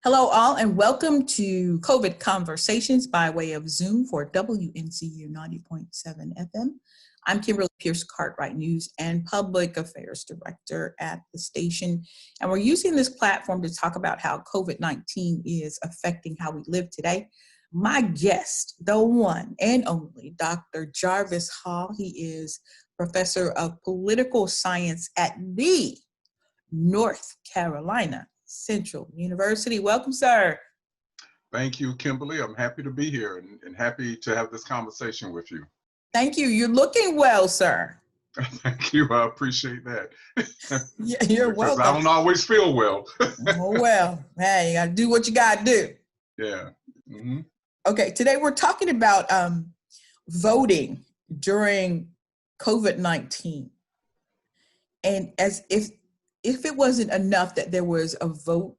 Hello, all, and welcome to COVID Conversations by way of Zoom for WNCU 90.7 FM. I'm Kimberly Pierce Cartwright, News and Public Affairs Director at the station, and we're using this platform to talk about how COVID-19 is affecting how we live today. My guest, the one and only Dr. Jarvis Hall, he is Professor of Political Science at the North Carolina Central University. Welcome, sir. Thank you, Kimberly. I'm happy to be here and happy to have this conversation with you. Thank you. You're looking well, sir. Thank you. I appreciate that. Yeah, you're because welcome. I don't always feel well. Oh, well, hey, you got to do what you got to do. Yeah. Mm-hmm. Okay, today we're talking about voting during COVID-19. And as if it wasn't enough that there was a vote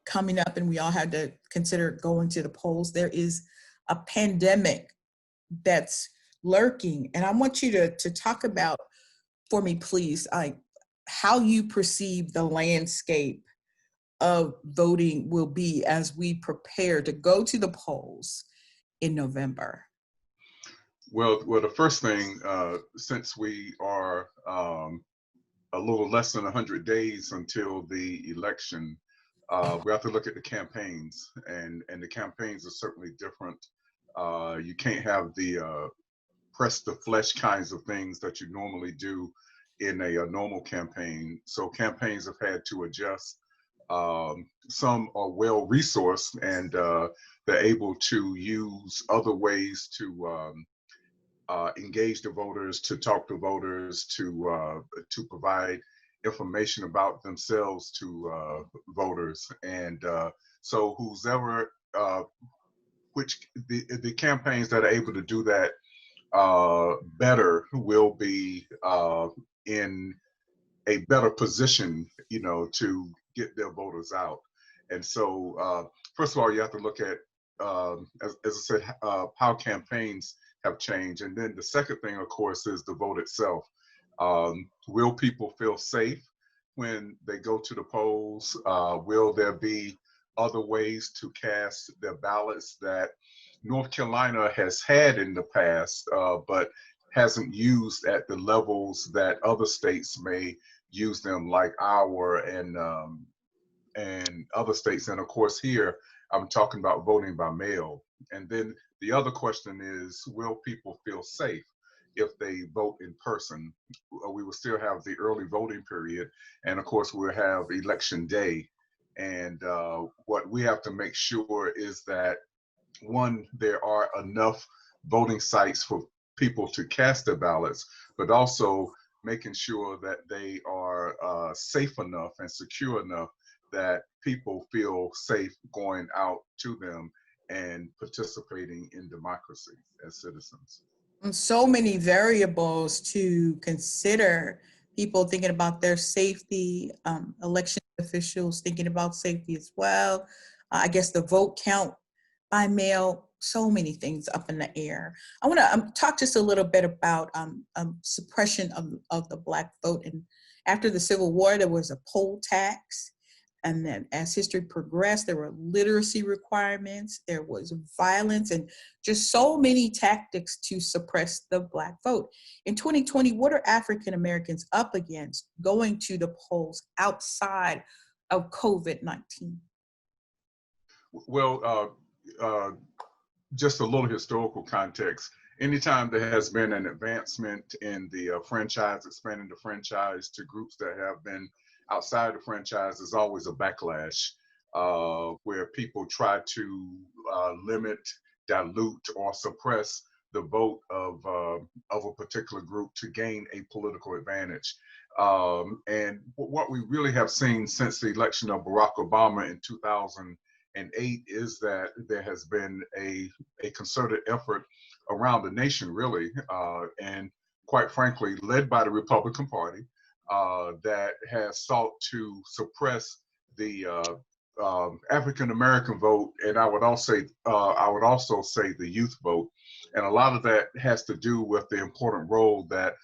coming up and we all had to consider going to the polls, there is a pandemic that's lurking. And I want you to talk about for me, please, how you perceive the landscape of voting will be as we prepare to go to the polls in November. Well, the first thing, since we are a little less than 100 days until the election, we have to look at the campaigns, and the campaigns are certainly different. You can't have the press the flesh kinds of things that you normally do in a normal campaign. So campaigns have had to adjust. Some are well resourced and they're able to use other ways to engage the voters, to talk to voters, to provide information about themselves to voters. And so whoever, which the campaigns that are able to do that better will be in a better position, to get their voters out. And so, first of all, you have to look at, as I said, how campaigns have changed. And then the second thing, of course, is the vote itself. Will people feel safe when they go to the polls? Will there be other ways to cast their ballots that North Carolina has had in the past, but hasn't used at the levels that other states may use them, like our and other states. And of course, here I'm talking about voting by mail. And then the other question is, will people feel safe if they vote in person? We will still have the early voting period, and of course, we'll have election day. And what we have to make sure is that, one, there are enough voting sites for people to cast their ballots, but also making sure that they are safe enough and secure enough that people feel safe going out to them and participating in democracy as citizens. And so many variables to consider, people thinking about their safety, election officials thinking about safety as well. I guess the vote count by mail, so many things up in the air. I want to talk just a little bit about suppression of the Black vote. And after the Civil War, there was a poll tax. And then as history progressed, there were literacy requirements, there was violence, and just so many tactics to suppress the Black vote. In 2020, what are African Americans up against going to the polls outside of COVID-19? Well, just a little historical context. Anytime there has been an advancement in the franchise, expanding the franchise to groups that have been outside the franchise, there's always a backlash where people try to limit, dilute, or suppress the vote of a particular group to gain a political advantage. And what we really have seen since the election of Barack Obama in 2008 is that there has been a concerted effort around the nation, really, and quite frankly, led by the Republican Party, that has sought to suppress the African American vote, and I would also say the youth vote. And a lot of that has to do with the important role that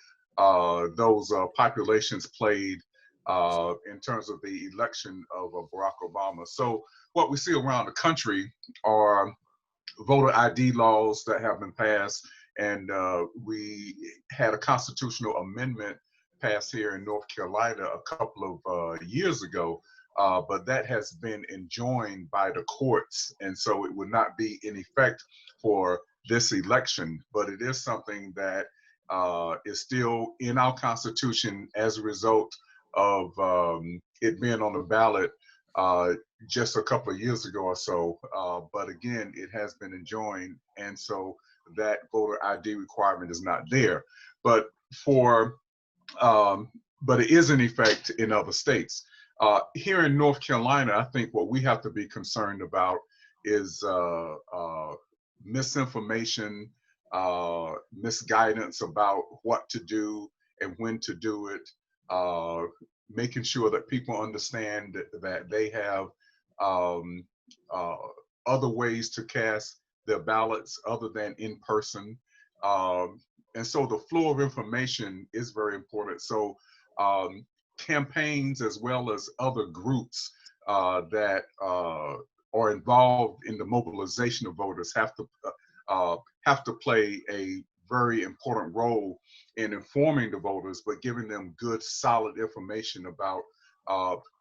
those populations played in terms of the election of Barack Obama. So what we see around the country are voter ID laws that have been passed, and we had a constitutional amendment passed here in North Carolina a couple of years ago, but that has been enjoined by the courts, and so it would not be in effect for this election, but it is something that is still in our Constitution as a result of it being on the ballot just a couple of years ago or so. But again, it has been enjoined, and so that voter ID requirement is not there. But for but it is in effect in other states. Here in North Carolina, I think what we have to be concerned about is misinformation, misguidance about what to do and when to do it, making sure that people understand that they have um, uh, other ways to cast their ballots other than in person. And so the flow of information is very important. So um, campaigns as well as other groups that are involved in the mobilization of voters have to play a very important role in informing the voters, but giving them good, solid information about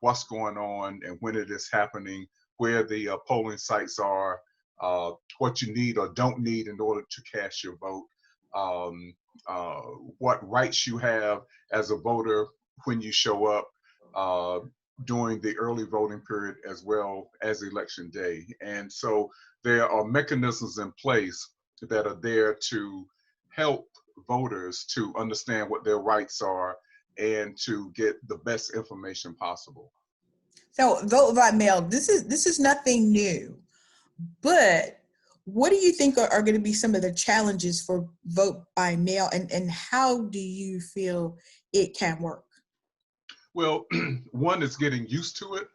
what's going on and when it is happening, where the polling sites are, what you need or don't need in order to cast your vote, um, what rights you have as a voter when you show up during the early voting period as well as election day. And so there are mechanisms in place that are there to help voters to understand what their rights are and to get the best information possible. So vote by mail, this is nothing new, but what do you think are going to be some of the challenges for vote by mail, and how do you feel it can work? Well, one is getting used to it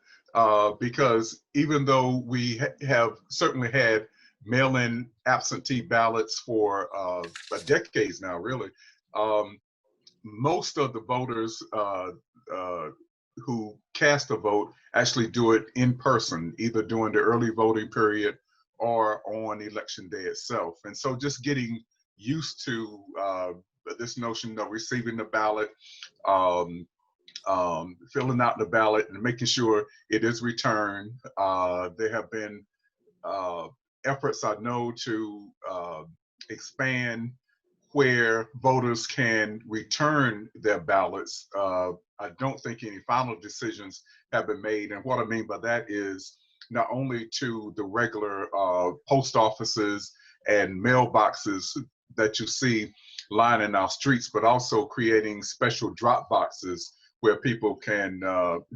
because even though we have certainly had mail-in absentee ballots for decades now, really, um, most of the voters who cast a vote actually do it in person, either during the early voting period or on election day itself. And so just getting used to this notion of receiving the ballot, um, filling out the ballot and making sure it is returned. There have been uh, efforts I know to expand where voters can return their ballots. I don't think any final decisions have been made. And what I mean by that is not only to the regular post offices and mailboxes that you see lining our streets, but also creating special drop boxes where people can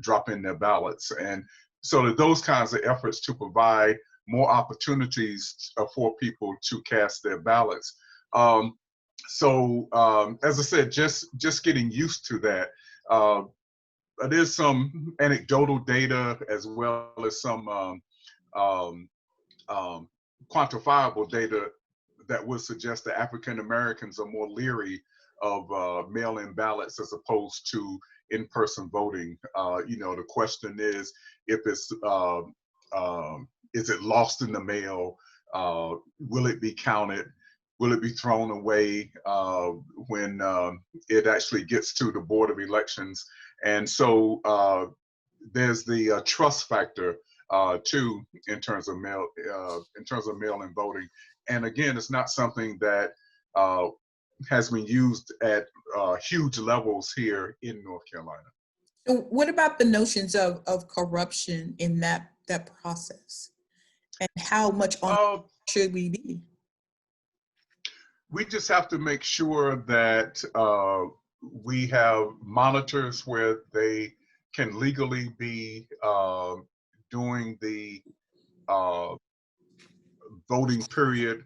drop in their ballots. And so that those kinds of efforts to provide more opportunities for people to cast their ballots. As I said, just getting used to that. There's some anecdotal data as well as some um, quantifiable data that would suggest that African Americans are more leery of mail-in ballots as opposed to in-person voting. The question if it's is it lost in the mail? Will it be counted? Will it be thrown away when it actually gets to the Board of Elections? And so there's the trust factor too in terms of mail-in voting. And again, it's not something that has been used at huge levels here in North Carolina. So what about the notions of corruption in that process, and how much on should we be? We just have to make sure that we have monitors where they can legally be doing the uh, voting period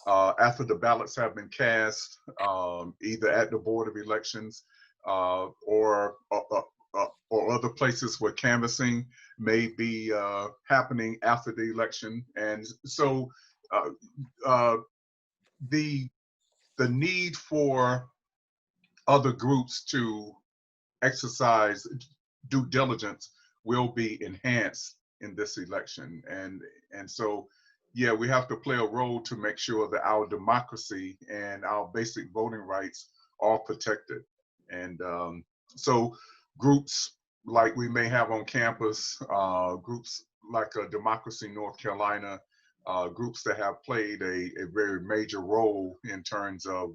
after the ballots have been cast, either at the Board of Elections or other places where canvassing may be happening after the election. And so the need for other groups to exercise due diligence will be enhanced in this election. And so, yeah, we have to play a role to make sure that our democracy and our basic voting rights are protected. And so groups like we may have on campus, groups like Democracy North Carolina, groups that have played a very major role in terms of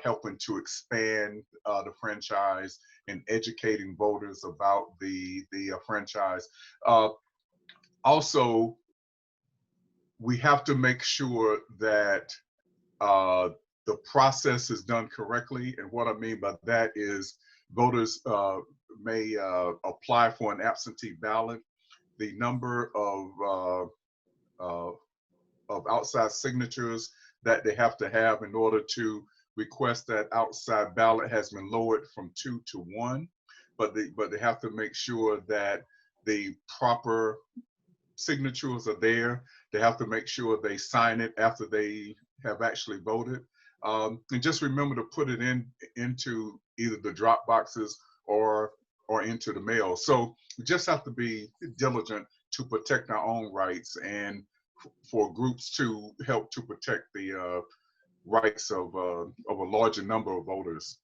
helping to expand the franchise and educating voters about the franchise. Also, we have to make sure that the process is done correctly. And what I mean by that is voters may apply for an absentee ballot. The number of outside signatures that they have to have in order to request that outside ballot has been lowered from 2 to 1. But they have to make sure that the proper signatures are there. They have to make sure they sign it after they have actually voted. And just remember to put it into either the drop boxes or into the mail. So we just have to be diligent to protect our own rights and for groups to help to protect the rights of a larger number of voters.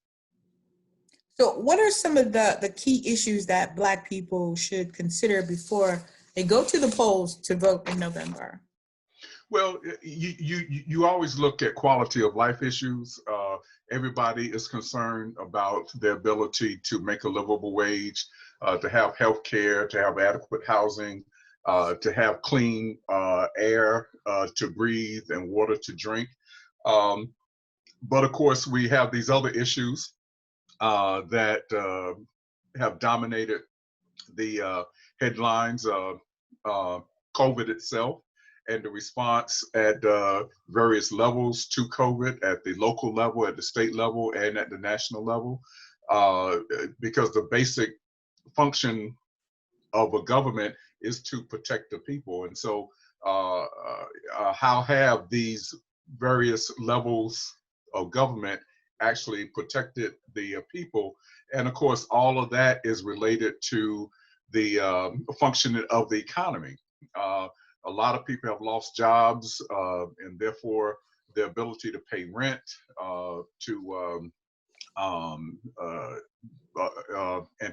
So what are some of the key issues that Black people should consider before they go to the polls to vote in November? Well, you always look at quality of life issues. Everybody is concerned about their ability to make a livable wage, to have health care, to have adequate housing, to have clean air to breathe and water to drink. But of course, we have these other issues that have dominated the headlines. COVID itself and the response at various levels to COVID, at the local level, at the state level, and at the national level, because the basic function of a government is to protect the people. And so how have these various levels of government actually protected the people? And of course, all of that is related to the functioning of the economy. A lot of people have lost jobs, and therefore their ability to pay rent, and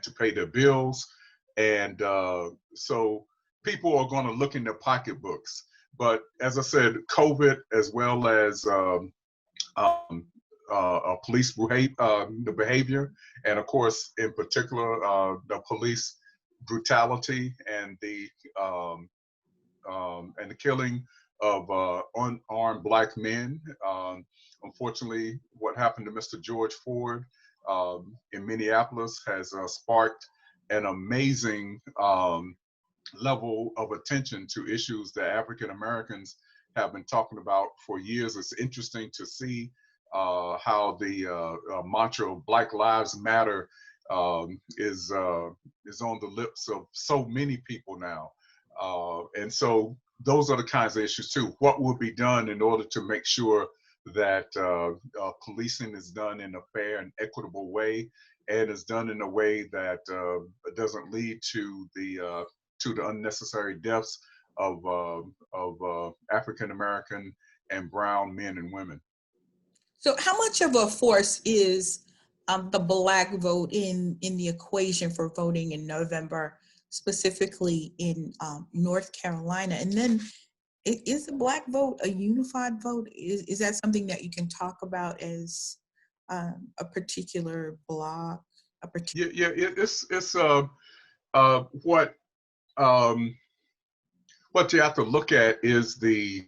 to pay their bills. And so people are going to look in their pocketbooks. But as I said, COVID, as well as police the behavior, and of course, in particular, the police brutality and the killing of unarmed Black men. Unfortunately, what happened to Mr. George Ford in Minneapolis has sparked an amazing level of attention to issues that African Americans have been talking about for years. It's interesting to see how the mantra of Black Lives Matter is on the lips of so many people now. And so those are the kinds of issues too. What will be done in order to make sure that policing is done in a fair and equitable way, and is done in a way that doesn't lead to the unnecessary deaths of African American and brown men and women. So how much of a force is the Black vote in the equation for voting in November, specifically in North Carolina? And then is the Black vote a unified vote? Is that something that you can talk about as a particular block? It's what you have to look at is the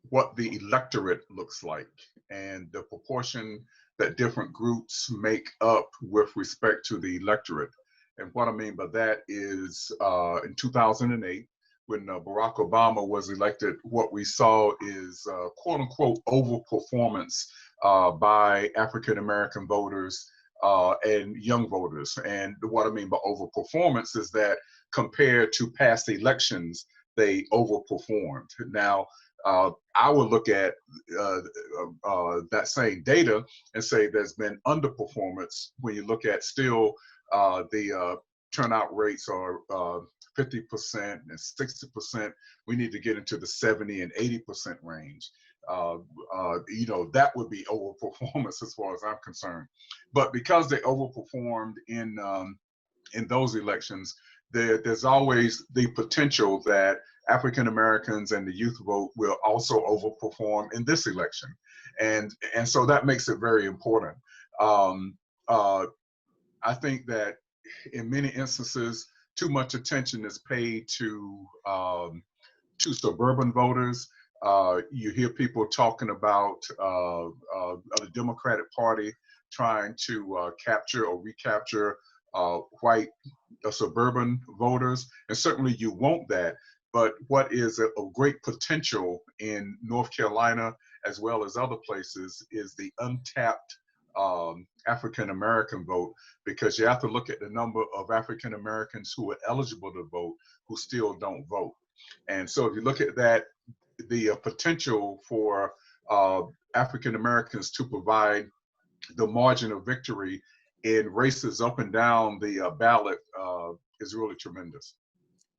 what the electorate looks like and the proportion that different groups make up with respect to the electorate. And what I mean by that is in 2008, when Barack Obama was elected, what we saw is quote unquote overperformance by African American voters and young voters. And what I mean by overperformance is that compared to past elections, they overperformed. Now, I would look at that same data and say there's been underperformance when you look at still the turnout rates are 50% and 60%. We need to get into the 70 and 80% range. That would be overperformance as far as I'm concerned. But because they overperformed in those elections, there's always the potential that African Americans and the youth vote will also overperform in this election, and so that makes it very important. I think that in many instances, too much attention is paid to suburban voters. You hear people talking about the Democratic Party trying to capture or recapture white suburban voters, and certainly you want that. But what is a great potential in North Carolina as well as other places is the untapped African American vote, because you have to look at the number of African Americans who are eligible to vote who still don't vote. And so if you look at that, the potential for African Americans to provide the margin of victory in races up and down the ballot is really tremendous.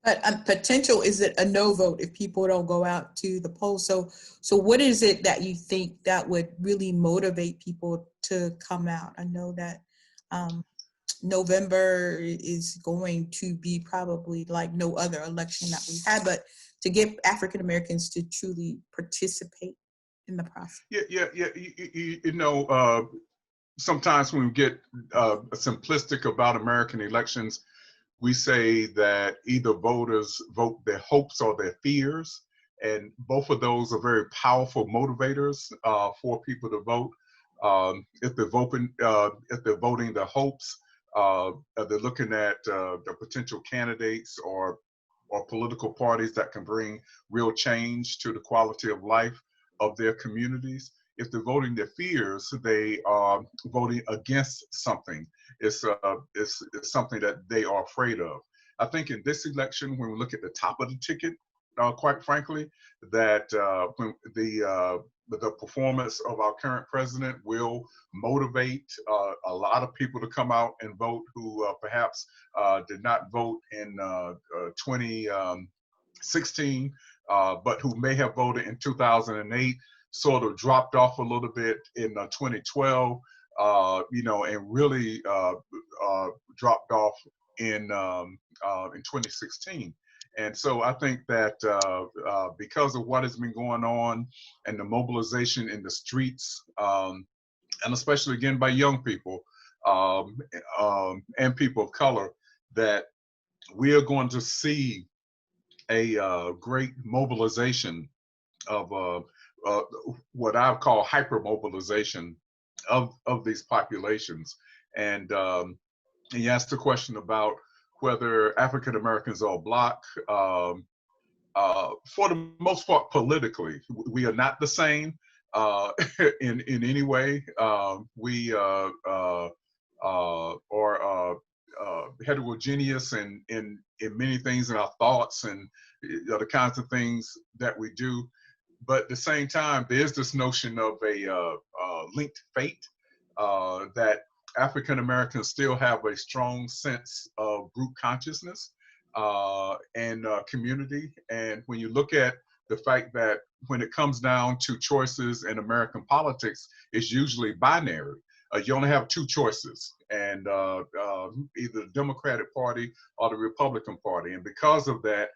But potential, is it a no vote if people don't go out to the polls? So what is it that you think that would really motivate people to come out? I know that November is going to be probably like no other election that we've had, but to get African Americans to truly participate in the process. Sometimes when we get simplistic about American elections, we say that either voters vote their hopes or their fears, and both of those are very powerful motivators for people to vote. If they're voting their hopes, they're looking at the potential candidates or political parties that can bring real change to the quality of life of their communities. If they're voting their fears, they are voting against something. It's something that they are afraid of. I think in this election, when we look at the top of the ticket, quite frankly, that when the performance of our current president will motivate a lot of people to come out and vote who perhaps did not vote in 2016, but who may have voted in 2008, sort of dropped off a little bit in 2012, and really dropped off in 2016. And so I think that because of what has been going on and the mobilization in the streets, and especially again by young people and people of color, that we are going to see a great mobilization of what I call hyper-mobilization of these populations. And you asked the question about whether African Americans are Black. For the most part, politically, we are not the same in any way. We are heterogeneous in many things in our thoughts and the kinds of things that we do. But at the same time, there's this notion of a linked fate, that African Americans still have a strong sense of group consciousness and community. And when you look at the fact that when it comes down to choices in American politics, it's usually binary. You only have two choices, and either the Democratic Party or the Republican Party. And because of that,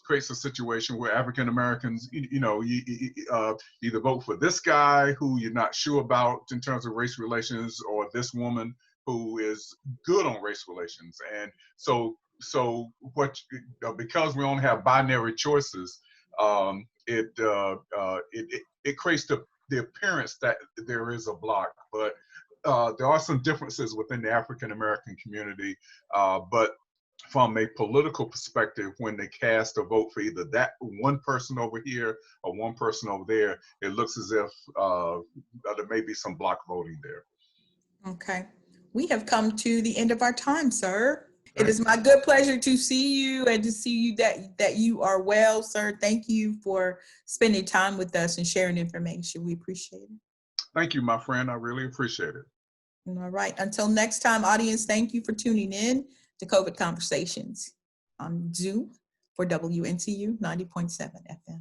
creates a situation where African Americans, either vote for this guy who you're not sure about in terms of race relations, or this woman who is good on race relations. And so because we only have binary choices, it creates the appearance that there is a block, but there are some differences within the African American community, but from a political perspective, when they cast a vote for either that one person over here or one person over there, it looks as if there may be some block voting there. Okay. We have come to the end of our time, sir. It is my good pleasure to see you and to see you that you are well, sir. Thank you for spending time with us and sharing information. We appreciate it. Thank you, my friend. I really appreciate it. All right. Until next time, audience, thank you for tuning in to COVID Conversations on Zoom for WNCU 90.7 FM.